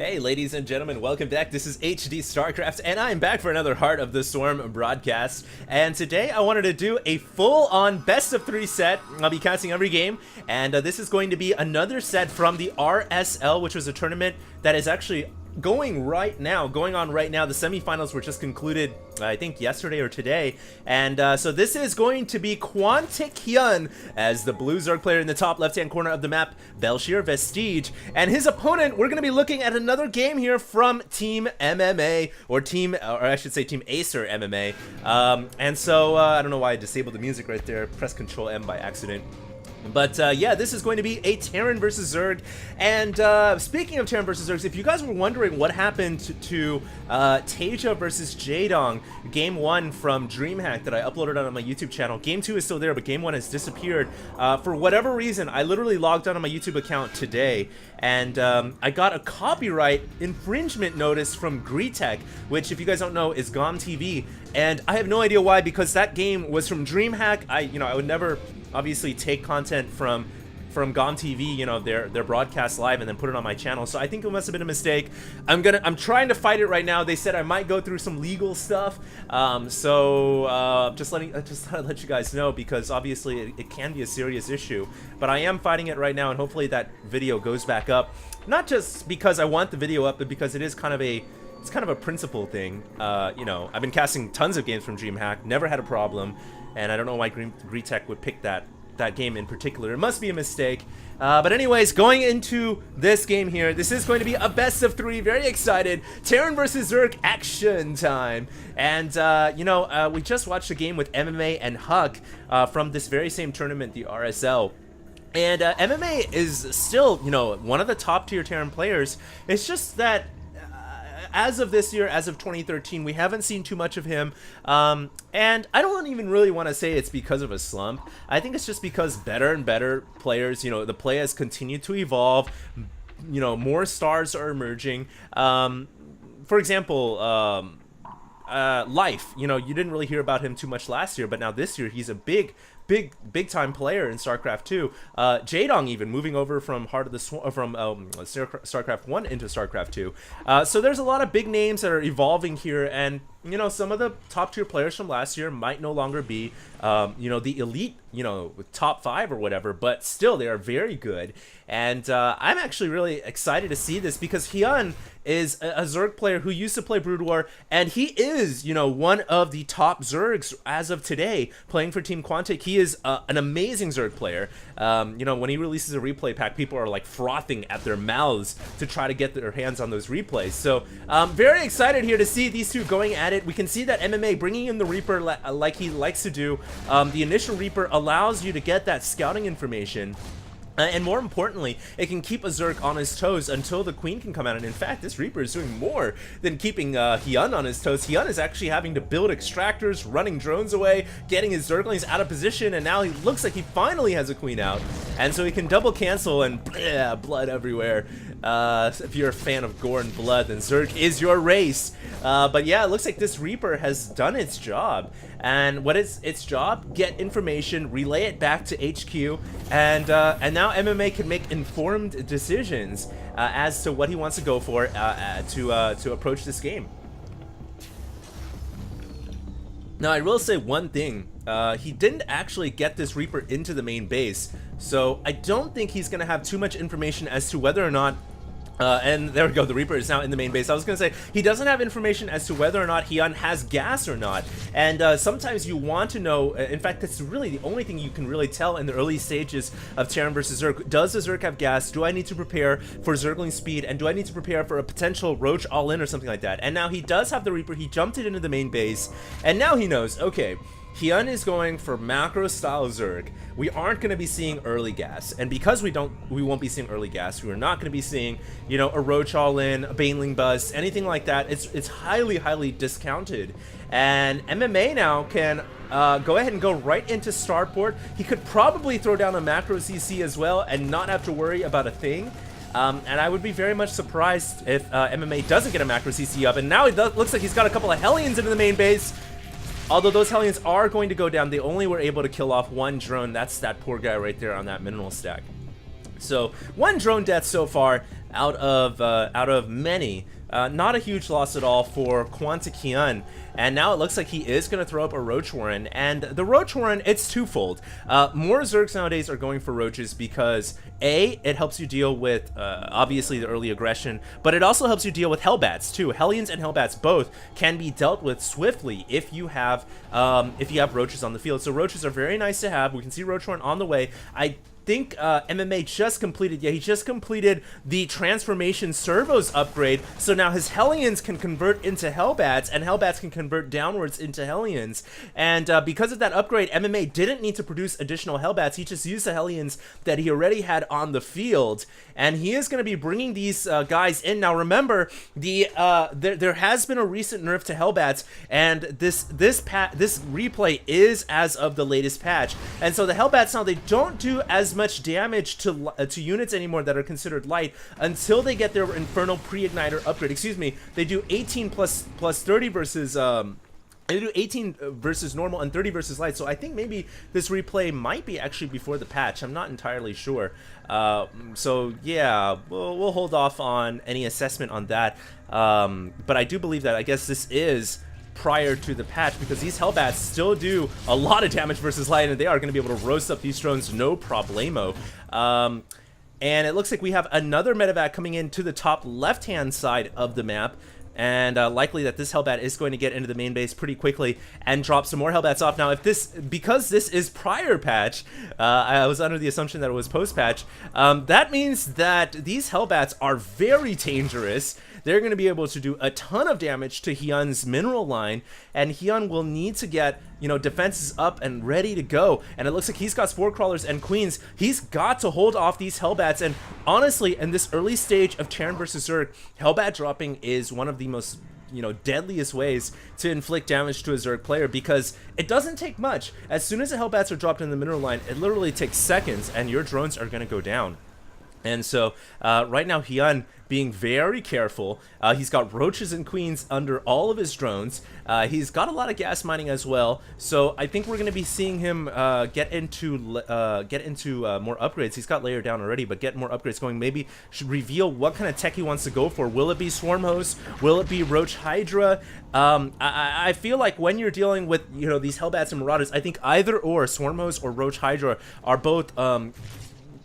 Hey ladies and gentlemen, welcome back. This is HD Starcraft and I'm back for another Heart of the Storm broadcast. And today I wanted to do a full-on best of 3 set. I'll be casting every game, and this is going to be another set from the RSL, which was a tournament that is actually going on right now. The semifinals were just concluded, I think yesterday or today, and so this is going to be Quantic Hyun as the blue Zerg player in the top left hand corner of the map, Belshir Vestige, and his opponent. We're going to be looking at another game here from Team MMA, or I should say Team Acer MMA, and so I don't know why I disabled the music right there, press Control M by accident. But yeah, this is going to be a Terran versus Zerg. And speaking of Terran versus Zergs, if you guys were wondering what happened to TvZ versus Jaedong, Game 1 from DreamHack that I uploaded on my YouTube channel, Game 2 is still there, but Game 1 has disappeared. For whatever reason, I literally logged on my YouTube account today, and I got a copyright infringement notice from Greetech, which, if you guys don't know, is GOM TV. And I have no idea why, because that game was from DreamHack. I would never obviously take content from GOM TV, their broadcast live, and then put it on my channel. So I think it must have been a mistake. I'm trying to fight it right now. They said I might go through some legal stuff. Just thought I'd let you guys know, because obviously it can be a serious issue. But I am fighting it right now, and hopefully that video goes back up. Not just because I want the video up, but because it is kind of a principle thing. I've been casting tons of games from DreamHack, never had a problem, and I don't know why Greetech would pick that game in particular. It must be a mistake. But anyways, going into this game here, this is going to be a best of 3. Very excited. Terran versus Zerg action time. And, we just watched a game with MMA and Huck from this very same tournament, the RSL. And MMA is still, one of the top tier Terran players. It's just that as of this year, as of 2013, we haven't seen too much of him, and I don't even really want to say it's because of a slump. I think it's just because better and better players, the play has continued to evolve, more stars are emerging. For example, Life, you didn't really hear about him too much last year, but now this year he's a big time player in Starcraft 2. Jaedong even moving over from Starcraft 1 into Starcraft 2. So there's a lot of big names that are evolving here, and some of the top tier players from last year might no longer be the elite, top 5 or whatever, but still they are very good. And I'm actually really excited to see this, because Hyun is a Zerg player who used to play Brood War, and he is, one of the top Zergs as of today, playing for Team Quantic. He is an amazing Zerg player. When he releases a replay pack, people are like frothing at their mouths to try to get their hands on those replays. So very excited here to see these two going at it. We can see that MMA bringing in the Reaper like he likes to do. The initial Reaper allows you to get that scouting information. And more importantly, it can keep a Zerg on his toes until the Queen can come out. And in fact, this Reaper is doing more than keeping Hyun on his toes. Hyun is actually having to build extractors, running drones away, getting his Zerglings out of position, and now he looks like he finally has a Queen out. And so he can double cancel, and blood everywhere. If you're a fan of gore and blood, then Zerg is your race. But yeah, it looks like this Reaper has done its job. And what is its job? Get information, relay it back to HQ, and now MMA can make informed decisions as to what he wants to go for to approach this game. Now, I will say one thing. He didn't actually get this Reaper into the main base, so I don't think he's going to have too much information as to whether or not and there we go, the Reaper is now in the main base. I was going to say, he doesn't have information as to whether or not Hyun has gas or not. And sometimes you want to know, in fact, that's really the only thing you can really tell in the early stages of Terran versus Zerg. Does the Zerg have gas? Do I need to prepare for Zergling speed? And do I need to prepare for a potential Roach all-in or something like that? And now he does have the Reaper. He jumped it into the main base. And now he knows, okay, Hyun is going for macro style Zerg. We aren't going to be seeing early gas, and because we won't be seeing early gas, we're not going to be seeing, a Roach all-in, a Baneling bust, anything like that. It's highly discounted, and MMA now can go ahead and go right into starport. He could probably throw down a macro CC as well and not have to worry about a thing. And I would be very much surprised if MMA doesn't get a macro CC up. And now it looks like he's got a couple of Hellions into the main base. Although those Hellions are going to go down, they only were able to kill off one drone. That's that poor guy right there on that mineral stack. So 1 drone death so far out of many. Not a huge loss at all for Quantic Hyun. And now it looks like he is going to throw up a Roach Warren. And the Roach Warren, it's twofold. More Zergs nowadays are going for Roaches because A, it helps you deal with, obviously, the early aggression, but it also helps you deal with Hellbats, too. Hellions and Hellbats both can be dealt with swiftly if you have Roaches on the field. So Roaches are very nice to have. We can see Roach Warren on the way. I think MMA just completed, he just completed the Transformation Servos upgrade, so now his Hellions can convert into Hellbats, and Hellbats can convert downwards into Hellions, and because of that upgrade, MMA didn't need to produce additional Hellbats. He just used the Hellions that he already had on the field, and he is going to be bringing these guys in. Now remember, there has been a recent nerf to Hellbats, and this replay is as of the latest patch, and so the Hellbats now, they don't do as much damage to units anymore that are considered light until they get their Infernal Pre-Igniter upgrade. Excuse me, they do 18 plus 30 versus they do 18 versus normal and 30 versus light, so I think maybe this replay might be actually before the patch. I'm not entirely sure. So yeah, we'll hold off on any assessment on that, but I do believe that, I guess this is prior to the patch, because these Hellbats still do a lot of damage versus light, and they are going to be able to roast up these drones no problemo. And it looks like we have another medevac coming in to the top left-hand side of the map, and likely that this Hellbat is going to get into the main base pretty quickly and drop some more Hellbats off. Now, because this is prior patch, I was under the assumption that it was post-patch, that means that these Hellbats are very dangerous. They're going to be able to do a ton of damage to Hyun's mineral line, and Hyun will need to get, defenses up and ready to go. And it looks like he's got Spore Crawlers and Queens. He's got to hold off these Hellbats, and honestly, in this early stage of Terran versus Zerg, Hellbat dropping is one of the most deadliest ways to inflict damage to a Zerg player, because it doesn't take much. As soon as the Hellbats are dropped in the mineral line, it literally takes seconds, and your drones are going to go down. And so right now, Hyun being very careful. He's got Roaches and Queens under all of his drones. He's got a lot of gas mining as well. So I think we're going to be seeing him get into more upgrades. He's got layer down already, but get more upgrades going. Maybe should reveal what kind of tech he wants to go for. Will it be Swarm Host? Will it be Roach Hydra? I feel like when you're dealing with these Hellbats and Marauders, I think either or Swarm Host or Roach Hydra are both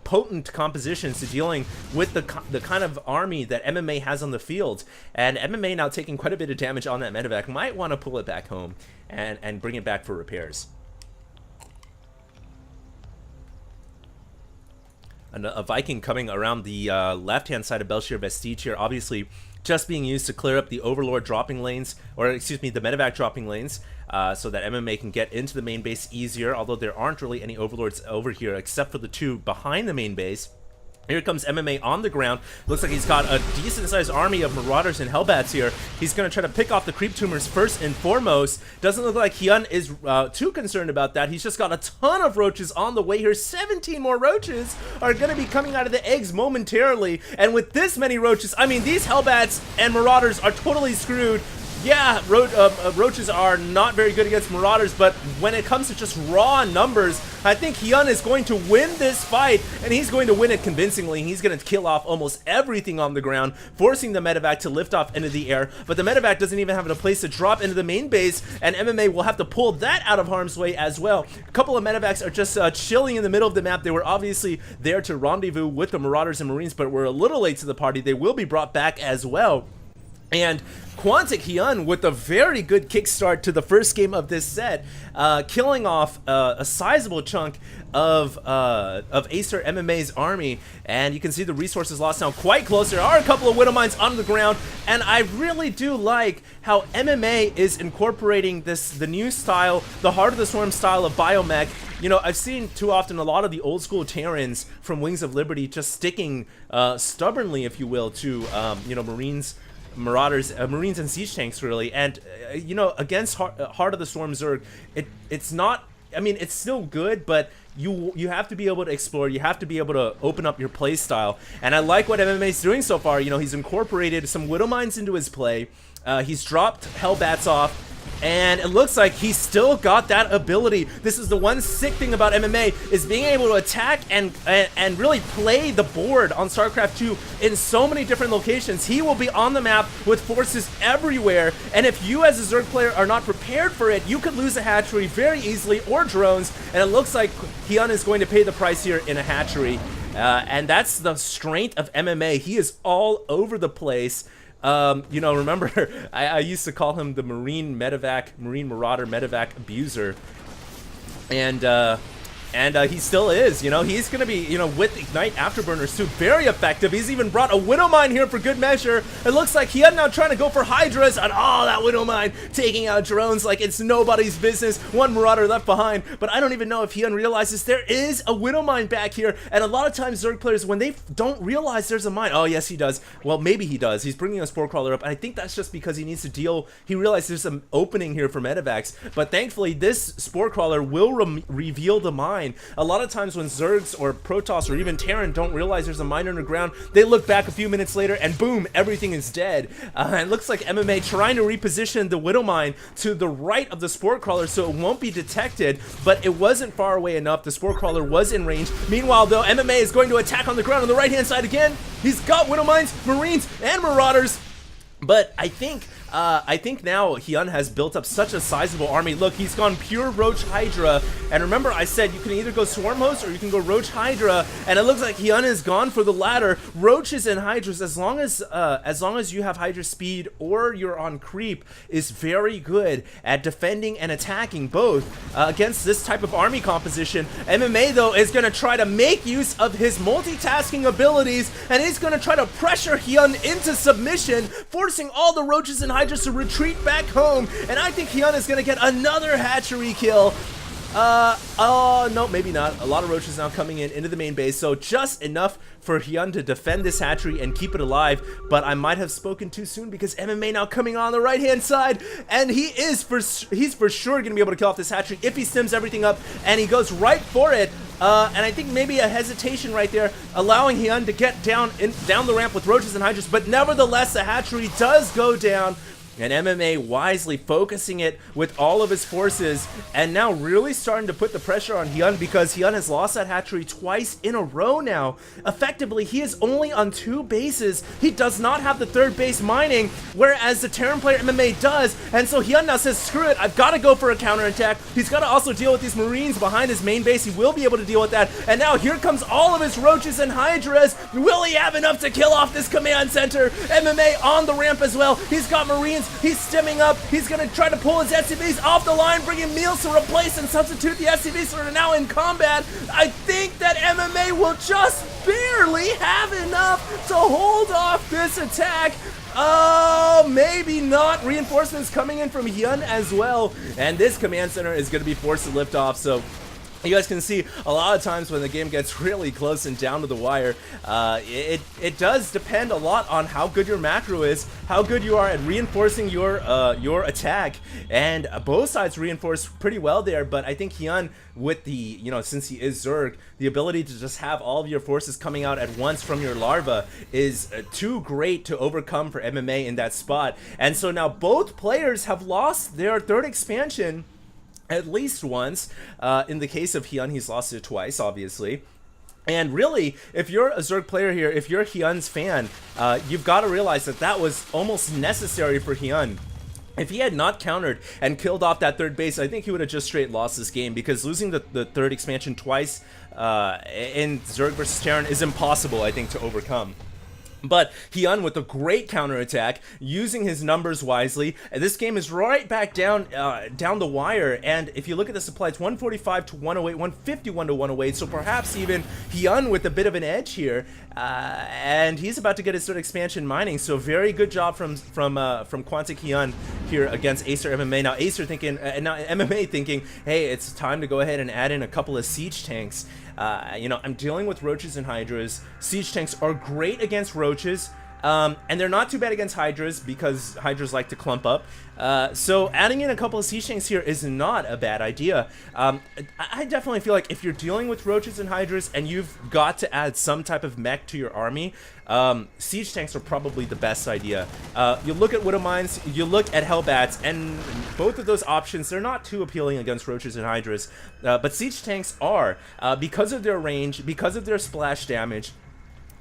potent compositions to dealing with the kind of army that MMA has on the field. And MMA now taking quite a bit of damage on that medevac, might want to pull it back home and bring it back for repairs. And a Viking coming around the left-hand side of Belshir Vestige here, obviously just being used to clear up the Overlord dropping lanes, or excuse me, the medevac dropping lanes, so that MMA can get into the main base easier, although there aren't really any Overlords over here except for the 2 behind the main base. Here comes MMA on the ground. Looks like he's got a decent-sized army of Marauders and Hellbats here. He's going to try to pick off the Creep Tumors first and foremost. Doesn't look like Hyun is too concerned about that. He's just got a ton of Roaches on the way here. 17 more Roaches are going to be coming out of the eggs momentarily. And with this many Roaches, I mean, these Hellbats and Marauders are totally screwed. Yeah, Roaches are not very good against Marauders, but when it comes to just raw numbers, I think Hyun is going to win this fight, and he's going to win it convincingly. He's going to kill off almost everything on the ground, forcing the medevac to lift off into the air, but the medevac doesn't even have a place to drop into the main base, and MMA will have to pull that out of harm's way as well. A couple of medevacs are just chilling in the middle of the map. They were obviously there to rendezvous with the Marauders and Marines, but were a little late to the party. They will be brought back as well. And Quantic Hyun with a very good kickstart to the first game of this set, killing off a sizable chunk of Acer MMA's army, and you can see the resources lost now quite close. There are a couple of Widow Mines on the ground, and I really do like how MMA is incorporating the new style, the Heart of the Swarm style of biomech. I've seen too often a lot of the old school Terrans from Wings of Liberty just sticking stubbornly, if you will, to Marauders, Marines and Siege Tanks, really. And against Heart of the Storm Zerg, it's not, I mean, it's still good, but you have to be able to explore. You have to be able to open up your play style, and I like what MMA's doing so far. He's incorporated some Widow Mines into his play. He's dropped Hellbats off. And it looks like he's still got that ability. This is the one sick thing about MMA, is being able to attack and really play the board on StarCraft 2 in so many different locations. He will be on the map with forces everywhere, and if you as a Zerg player are not prepared for it, you could lose a hatchery very easily, or drones, and it looks like Hyun is going to pay the price here in a hatchery. And that's the strength of MMA. He is all over the place. You know, remember, I used to call him the Marine Marauder Medevac abuser, and he still is. You know, he's gonna be, you know, with Ignite Afterburners too, very effective. He's even brought a Widowmine here for good measure. It looks like Hyun now trying to go for Hydras, and that Widowmine taking out drones like it's nobody's business. One Marauder left behind, but I don't even know if Hyun realizes there is a Widowmine back here. And a lot of times Zerg players, when they don't realize there's a mine, oh yes he does, well maybe he does, he's bringing a Spore Crawler up, and I think that's just because he needs to deal, he realized there's an opening here for medevacs, but thankfully this Spore Crawler will reveal the mine. A lot of times when Zergs or Protoss or even Terran don't realize there's a mine underground, they look back a few minutes later and boom, everything is dead. It looks like MMA trying to reposition the Widowmine to the right of the Spore Crawler so it won't be detected, but it wasn't far away enough. The Spore Crawler was in range. Meanwhile though, MMA is going to attack on the ground on the right hand side again. He's got Widowmines, Marines, and Marauders, but I think now Hyun has built up such a sizable army. Look, he's gone pure Roach Hydra, and remember I said you can either go Swarm Host or you can go Roach Hydra, and it looks like Hyun has gone for the latter. Roaches and Hydras, as long as you have Hydra speed or you're on creep, is very good at defending and attacking both against this type of army composition. MMA though is going to try to make use of his multitasking abilities, and he's going to try to pressure Hyun into submission, forcing all the Roaches and Hydras to retreat back home, and I think Hyun is going to get another hatchery kill. No, maybe not. A lot of Roaches now coming into the main base, so just enough for Hyun to defend this hatchery and keep it alive, but I might have spoken too soon because MMA now coming on the right-hand side, and he's for sure going to be able to kill off this hatchery if he stims everything up, and he goes right for it. And I think maybe a hesitation right there, allowing Hyun to get down the ramp with Roaches and Hydras, but nevertheless the hatchery does go down. And MMA wisely focusing it with all of his forces, and now really starting to put the pressure on Hyun, because Hyun has lost that hatchery twice in a row now. Effectively, he is only on 2 bases. He does not have the 3rd base mining, whereas the Terran player MMA does, and so Hyun now says, screw it, I've got to go for a counterattack. He's got to also deal with these Marines behind his main base. He will be able to deal with that, and now here comes all of his Roaches and Hydras. Will he have enough to kill off this command center? MMA on the ramp as well. He's got Marines. He's stemming up. He's going to try to pull his SCVs off the line, bringing meals to replace and substitute the SCVs that are now in combat. I think that MMA will just barely have enough to hold off this attack. Oh, maybe not. Reinforcements coming in from Hyun as well. And this command center is going to be forced to lift off, so you guys can see a lot of times when the game gets really close and down to the wire, it does depend a lot on how good your macro is, how good you are at reinforcing your attack, and both sides reinforce pretty well there. But I think Hyun, with the, you know, since he is Zerg, the ability to just have all of your forces coming out at once from your larva is too great to overcome for MMA in that spot. And so now both players have lost their 3rd expansion at least once. In the case of Hyun, he's lost it twice, obviously. And really, if you're a Zerg player here, if you're Hyun's fan, you've got to realize that that was almost necessary for Hyun. If he had not countered and killed off that 3rd base, I think he would have just straight lost this game, because losing the 3rd expansion twice in Zerg versus Terran is impossible, I think, to overcome. But Hyun with a great counterattack, using his numbers wisely. And this game is right back down the wire. And if you look at the supply, it's 145 to 108, 151 to 108. So perhaps even Hyun with a bit of an edge here. And he's about to get his 3rd expansion mining. So very good job from Quantic Hyun here against Acer MMA. Now Acer thinking, now MMA thinking, hey, it's time to go ahead and add in a couple of siege tanks. You know, I'm dealing with Roaches and Hydras. Siege tanks are great against Roaches. And they're not too bad against Hydras because Hydras like to clump up. So adding in a couple of Siege Tanks here is not a bad idea. I definitely feel like if you're dealing with Roaches and Hydras and you've got to add some type of mech to your army, Siege Tanks are probably the best idea. You look at Widow Mines, you look at Hellbats, and both of those options, they're not too appealing against Roaches and Hydras. But Siege Tanks are, because of their range, because of their splash damage,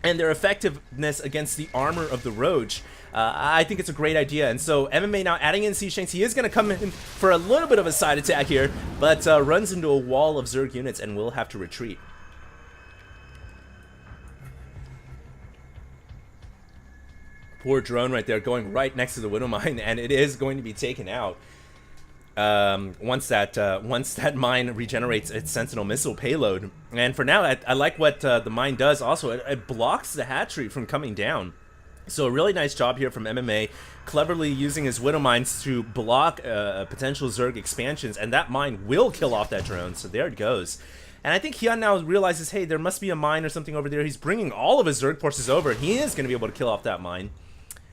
and their effectiveness against the armor of the Roach. I think it's a great idea. And so MMA now adding in Siege Tanks. He is going to come in for a little bit of a side attack here, but runs into a wall of Zerg units and will have to retreat. Poor drone right there going right next to the Widow Mine, and it is going to be taken out. Once that mine regenerates its Sentinel missile payload. And for now, I like what the mine does also. It blocks the hatchery from coming down. So a really nice job here from MMA, cleverly using his Widow Mines to block potential Zerg expansions, and that mine will kill off that drone. So there it goes. And I think Hyun now realizes, hey, there must be a mine or something over there. He's bringing all of his Zerg forces over. He is going to be able to kill off that mine.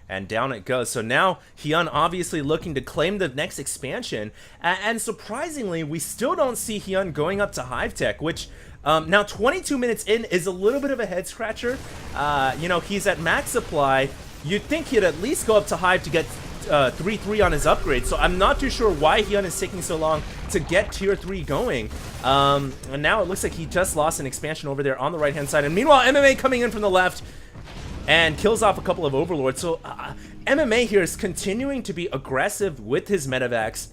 And down it goes. So now Hyun obviously looking to claim the next expansion. And surprisingly, we still don't see Hyun going up to Hive Tech, which now 22 minutes in is a little bit of a head scratcher. You know, he's at max supply. You'd think he'd at least go up to Hive to get 3-3 on his upgrade. So I'm not too sure why Hyun is taking so long to get tier 3 going. And now it looks like he just lost an expansion over there on the right hand side. And meanwhile, MMA coming in from the left and kills off a couple of Overlords. So MMA here is continuing to be aggressive with his medevacs,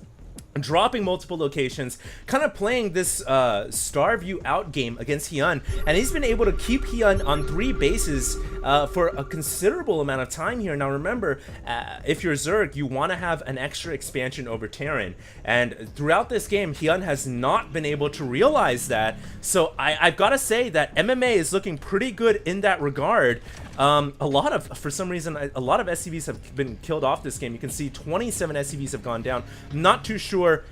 dropping multiple locations, kind of playing this Starview out game against Hyun, and he's been able to keep Hyun on 3 bases for a considerable amount of time here. Now remember, if you're Zerg, you want to have an extra expansion over Terran, and throughout this game, Hyun has not been able to realize that. So I've got to say that MMA is looking pretty good in that regard. For some reason, a lot of SCVs have been killed off this game. You can see 27 SCVs have gone down. Not too sure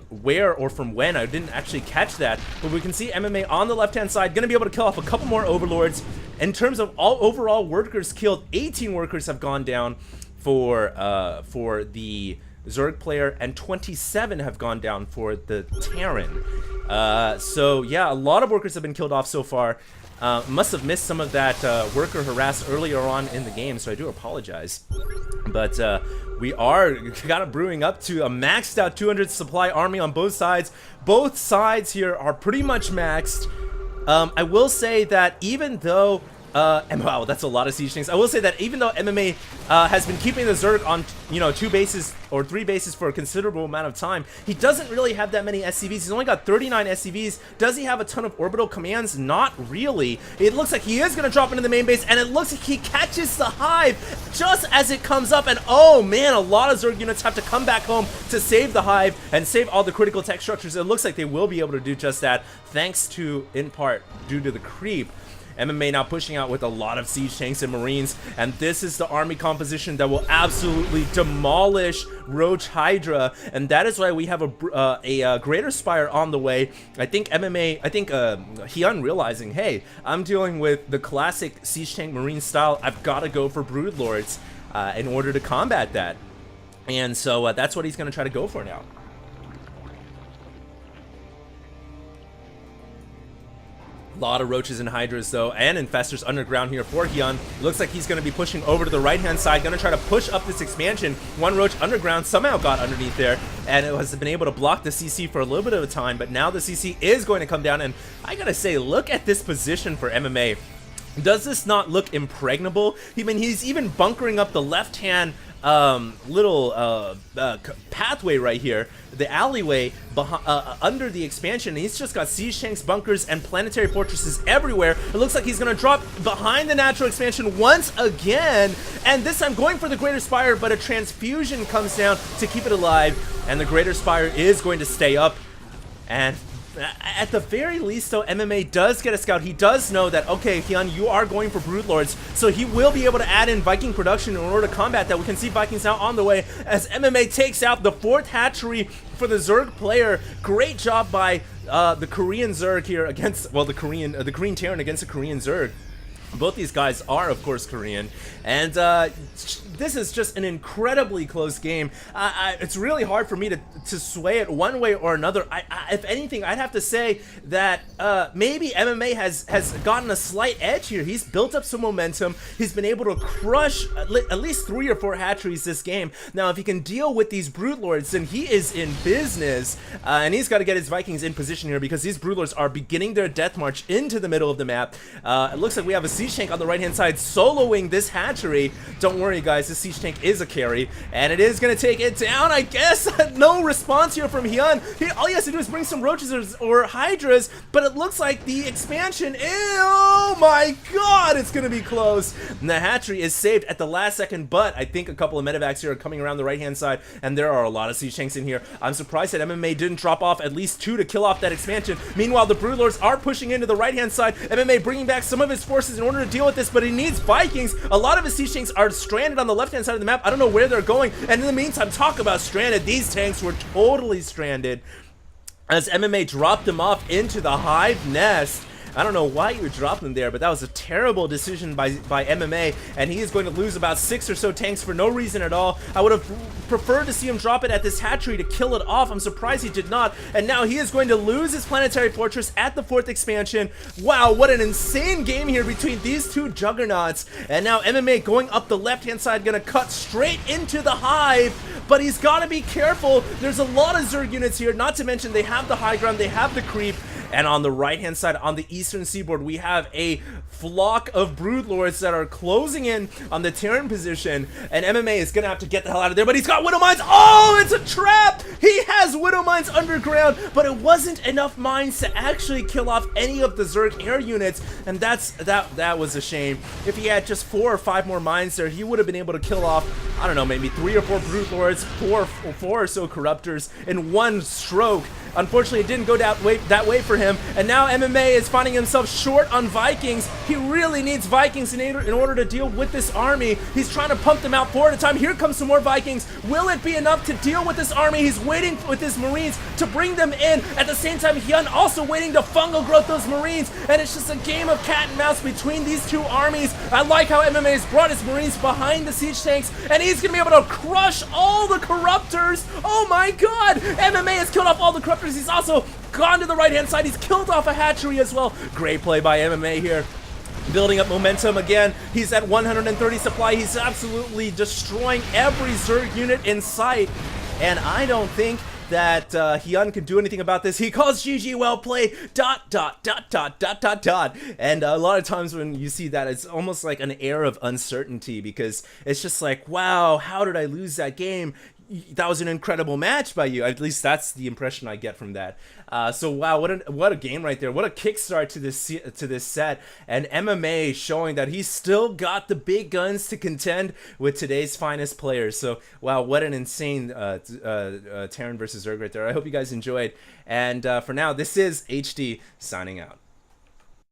where or from when. I didn't actually catch that, but we can see MMA on the left hand side going to be able to kill off a couple more Overlords. In terms of all overall workers killed, 18 workers have gone down for the Zerg player, and 27 have gone down for the Terran. So yeah, a lot of workers have been killed off so far. Must have missed some of that worker harass earlier on in the game, so I do apologize. But we are kind of brewing up to a maxed out 200 supply army on both sides. Both sides here are pretty much maxed. I will say that even though and wow, that's a lot of Siege Tanks. I will say that even though MMA has been keeping the Zerg on, 2 bases or 3 bases for a considerable amount of time, he doesn't really have that many SCVs. He's only got 39 SCVs. Does he have a ton of orbital commands? Not really. It looks like he is going to drop into the main base, and it looks like he catches the Hive just as it comes up, and oh man, a lot of Zerg units have to come back home to save the Hive and save all the critical tech structures. It looks like they will be able to do just that, thanks to, in part, due to the creep. MMA now pushing out with a lot of Siege Tanks and Marines, and this is the army composition that will absolutely demolish Roach Hydra, and that is why we have a Greater Spire on the way. I think Hyun realizing, hey, I'm dealing with the classic Siege Tank Marine style, I've got to go for Broodlords in order to combat that, and so that's what he's going to try to go for now. A lot of Roaches and Hydras though, and Infestors underground here for Hyun. Looks like he's going to be pushing over to the right hand side, going to try to push up this expansion. One Roach underground somehow got underneath there, and it has been able to block the CC for a little bit of a time, but now the CC is going to come down, and I gotta say, look at this position for MMA. Does this not look impregnable? I mean, he's even bunkering up the left hand little pathway right here, the alleyway under the expansion. He's just got Siege Tanks, bunkers, and planetary fortresses everywhere. It looks like he's going to drop behind the natural expansion once again, and this time going for the Greater Spire, but a transfusion comes down to keep it alive, and the Greater Spire is going to stay up. And at the very least though, MMA does get a scout. He does know that, okay, Hyun, you are going for Broodlords, so he will be able to add in Viking production in order to combat that. We can see Vikings now on the way as MMA takes out the 4th hatchery for the Zerg player. Great job by the Korean Zerg here against, well, the Korean Terran against the Korean Zerg. Both these guys are, of course, Korean, and this is just an incredibly close game. It's really hard for me to sway it one way or another. If anything, I'd have to say that maybe MMA has gotten a slight edge here. He's built up some momentum. He's been able to crush at least 3 or 4 hatcheries this game. Now, if he can deal with these Brood Lords, then he is in business, and he's got to get his Vikings in position here because these Brood Lords are beginning their death march into the middle of the map. It looks like we have a Siege Tank on the right-hand side soloing this hatchery. Don't worry, guys, this Siege Tank is a carry, and it is going to take it down, I guess. No response here from Hyun. All he has to do is bring some roaches or hydras, but it looks like the expansion, oh my god, it's going to be close. And the hatchery is saved at the last second, but I think a couple of medevacs here are coming around the right-hand side, and there are a lot of Siege Tanks in here. I'm surprised that MMA didn't drop off at least 2 to kill off that expansion. Meanwhile, the Broodlords are pushing into the right-hand side. MMA bringing back some of his forces in order to deal with this, but he needs Vikings. A lot of his Siege Tanks are stranded on the left-hand side of the map. I don't know where they're going, and in the meantime, talk about stranded. These tanks were totally stranded as MMA dropped them off into the hive nest. I don't know why you would drop them there, but that was a terrible decision by MMA, and he is going to lose about 6 or so tanks for no reason at all. I would have preferred to see him drop it at this hatchery to kill it off. I'm surprised he did not, and now he is going to lose his planetary fortress at the 4th expansion. Wow, what an insane game here between these two juggernauts, and now MMA going up the left-hand side, going to cut straight into the hive, but he's got to be careful. There's a lot of Zerg units here, not to mention they have the high ground, they have the creep. And on the right-hand side, on the eastern seaboard, we have a flock of Broodlords that are closing in on the Terran position. And MMA is going to have to get the hell out of there, but he's got Widow Mines. Oh, it's a trap! He has Widow Mines underground, but it wasn't enough mines to actually kill off any of the Zerg air units. And that was a shame. If he had just 4 or 5 more mines there, he would have been able to kill off, I don't know, maybe 3 or 4 Broodlords, 4 or so Corruptors in one stroke. Unfortunately, it didn't go that way for him, and now MMA is finding himself short on Vikings. He really needs Vikings in order to deal with this army. He's trying to pump them out 4 at a time. Here comes some more Vikings. Will it be enough to deal with this army? He's waiting with his Marines to bring them in. At the same time, Hyun also waiting to fungal growth those Marines, and it's just a game of cat and mouse between these two armies. I like how MMA has brought his Marines behind the siege tanks, and he's going to be able to crush all the Corruptors. Oh my god! MMA has killed off all the Corruptors. He's also gone to the right-hand side. He's killed off a hatchery as well. Great play by MMA here. Building up momentum again. He's at 130 supply. He's absolutely destroying every Zerg unit in sight. And I don't think that Hyun can do anything about this. He calls GG, well played, ... And a lot of times when you see that, it's almost like an air of uncertainty, because it's just like, wow, how did I lose that game? That was an incredible match by you. At least that's the impression I get from that. So wow, what a game right there. What a kickstart to this set. And MMA showing that he's still got the big guns to contend with today's finest players. So wow, what an insane Terran versus Zerg right there. I hope you guys enjoyed. And for now, this is HD signing out.